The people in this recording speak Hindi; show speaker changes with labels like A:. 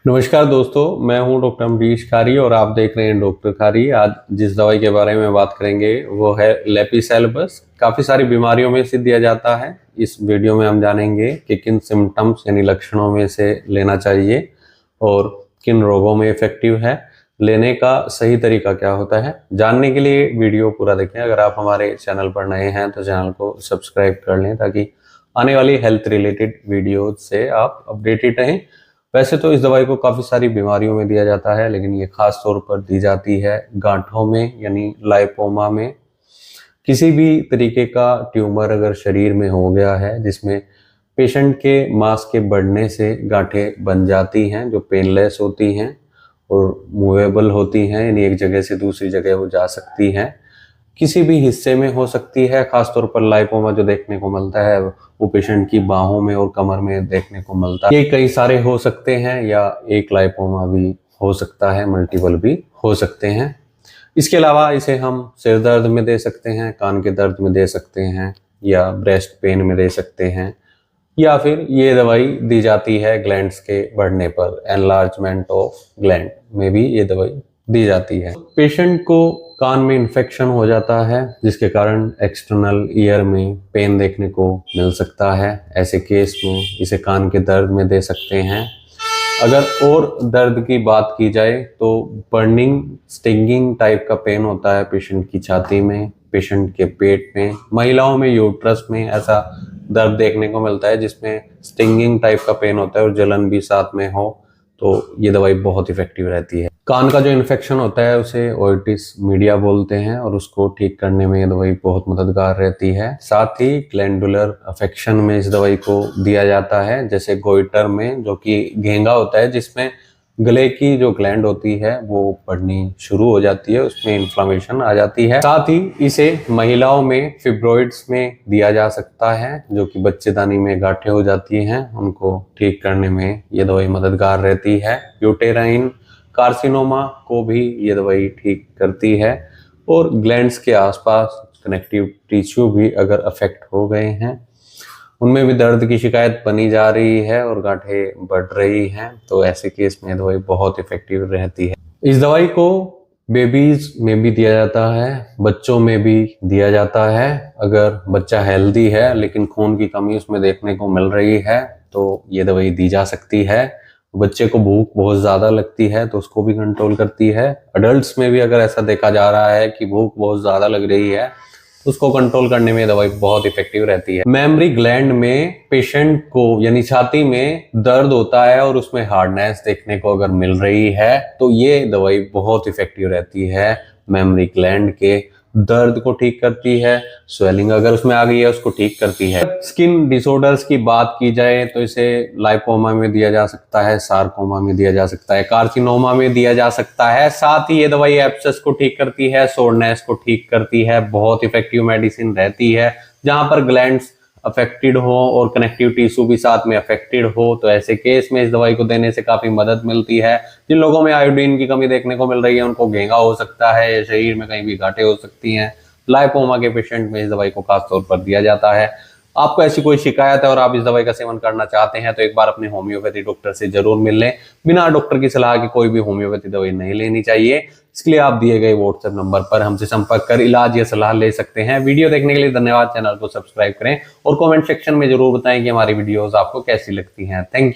A: नमस्कार दोस्तों, मैं हूं डॉक्टर अमरीश खारी और आप देख रहे हैं डॉक्टर खारी। आज जिस दवाई के बारे में बात करेंगे वो है लेपिसेल्बस। काफ़ी सारी बीमारियों में से दिया जाता है। इस वीडियो में हम जानेंगे कि किन सिम्टम्स यानी लक्षणों में से लेना चाहिए और किन रोगों में इफेक्टिव है, लेने का सही तरीका क्या होता है। जानने के लिए वीडियो पूरा देखें। अगर आप हमारे चैनल पर नए हैं तो चैनल को सब्सक्राइब कर लें ताकि आने वाली हेल्थ रिलेटेड वीडियो से आप अपडेटेड रहें। वैसे तो इस दवाई को काफ़ी सारी बीमारियों में दिया जाता है, लेकिन ये खास तौर पर दी जाती है गांठों में यानी लाइपोमा में। किसी भी तरीके का ट्यूमर अगर शरीर में हो गया है जिसमें पेशेंट के मांस के बढ़ने से गांठें बन जाती हैं जो पेनलेस होती हैं और मूवेबल होती हैं, यानी एक जगह से दूसरी जगह वो जा सकती हैं, किसी भी हिस्से में हो सकती है। खासतौर पर लाइपोमा जो देखने को मिलता है वो पेशेंट की बाहों में और कमर में देखने को मिलता है। ये कई सारे हो सकते हैं या एक लाइपोमा भी हो सकता है, मल्टीपल भी हो सकते हैं। इसके अलावा इसे हम सिर दर्द में दे सकते हैं, कान के दर्द में दे सकते हैं या ब्रेस्ट पेन में दे सकते हैं, या फिर ये दवाई दी जाती है ग्लैंड्स के बढ़ने पर, एनलार्जमेंट ऑफ ग्लैंड में भी ये दवाई दी जाती है। पेशेंट को कान में इन्फेक्शन हो जाता है जिसके कारण एक्सटर्नल ईयर में पेन देखने को मिल सकता है। ऐसे केस में इसे कान के दर्द में दे सकते हैं। अगर और दर्द की बात की जाए तो बर्निंग स्टिंगिंग टाइप का पेन होता है पेशेंट की छाती में, पेशेंट के पेट में, महिलाओं में यूट्रस में ऐसा दर्द देखने को मिलता है जिसमें स्टिंगिंग टाइप का पेन होता है और जलन भी साथ में हो, तो ये दवाई बहुत इफेक्टिव रहती है। कान का जो इन्फेक्शन होता है उसे ओटिस मीडिया बोलते हैं और उसको ठीक करने में ये दवाई बहुत मददगार रहती है। साथ ही ग्लैंडुलर अफेक्शन में इस दवाई को दिया जाता है, जैसे गोइटर में जो कि घेंगा होता है जिसमें गले की जो ग्लैंड होती है वो बढ़नी शुरू हो जाती है, उसमें इन्फ्लामेशन आ जाती है। साथ ही इसे महिलाओं में फिब्रॉइड्स में दिया जा सकता है जो कि बच्चेदानी में गांठें हो जाती हैं, उनको ठीक करने में ये दवाई मददगार रहती है। यूटेराइन कार्सिनोमा को भी ये दवाई ठीक करती है और ग्लैंड्स के आसपास कनेक्टिव टिश्यू भी अगर अफेक्ट हो गए हैं, उनमें भी दर्द की शिकायत बनी जा रही है और गांठें बढ़ रही हैं, तो ऐसे केस में दवाई बहुत इफेक्टिव रहती है। इस दवाई को बेबीज में भी दिया जाता है, बच्चों में भी दिया जाता है। अगर बच्चा हेल्दी है लेकिन खून की कमी उसमें देखने को मिल रही है तो ये दवाई दी जा सकती है। बच्चे को भूख बहुत ज़्यादा लगती है तो उसको भी कंट्रोल करती है। अडल्ट्स में भी अगर ऐसा देखा जा रहा है कि भूख बहुत ज़्यादा लग रही है तो उसको कंट्रोल करने में दवाई बहुत इफेक्टिव रहती है। मेमरी ग्लैंड में पेशेंट को यानी छाती में दर्द होता है और उसमें हार्डनेस देखने को अगर मिल रही है तो ये दवाई बहुत इफेक्टिव रहती है। मेमरी ग्लैंड के दर्द को ठीक करती है, स्वेलिंग अगर उसमें आ गई है उसको ठीक करती है। स्किन डिसऑर्डर्स की बात की जाए तो इसे लाइपोमा में दिया जा सकता है, सार्कोमा में दिया जा सकता है, कार्सिनोमा में दिया जा सकता है। साथ ही ये दवाई एब्सेस को ठीक करती है, सोरनेस को ठीक करती है। बहुत इफेक्टिव मेडिसिन रहती है। जहां पर ग्लैंड्स अफेक्टेड हो और कनेक्टिव टिश्यू भी साथ में अफेक्टेड हो तो ऐसे केस में इस दवाई को देने से काफी मदद मिलती है। जिन लोगों में आयोडीन की कमी देखने को मिल रही है उनको घेंगा हो सकता है या शरीर में कहीं भी गांठें हो सकती हैं, लाइपोमा के पेशेंट में इस दवाई को खास तौर पर दिया जाता है। आपको ऐसी कोई शिकायत है और आप इस दवाई का सेवन करना चाहते हैं तो एक बार अपने होम्योपैथी डॉक्टर से जरूर मिल लें। बिना डॉक्टर की सलाह के कोई भी होम्योपैथी दवाई नहीं लेनी चाहिए। इसके लिए आप दिए गए व्हाट्सएप नंबर पर हमसे संपर्क कर इलाज या सलाह ले सकते हैं। वीडियो देखने के लिए धन्यवाद। चैनल को सब्सक्राइब करें और कमेंट सेक्शन में जरूर बताएं कि हमारी वीडियोस आपको कैसी लगती हैं। Thank you.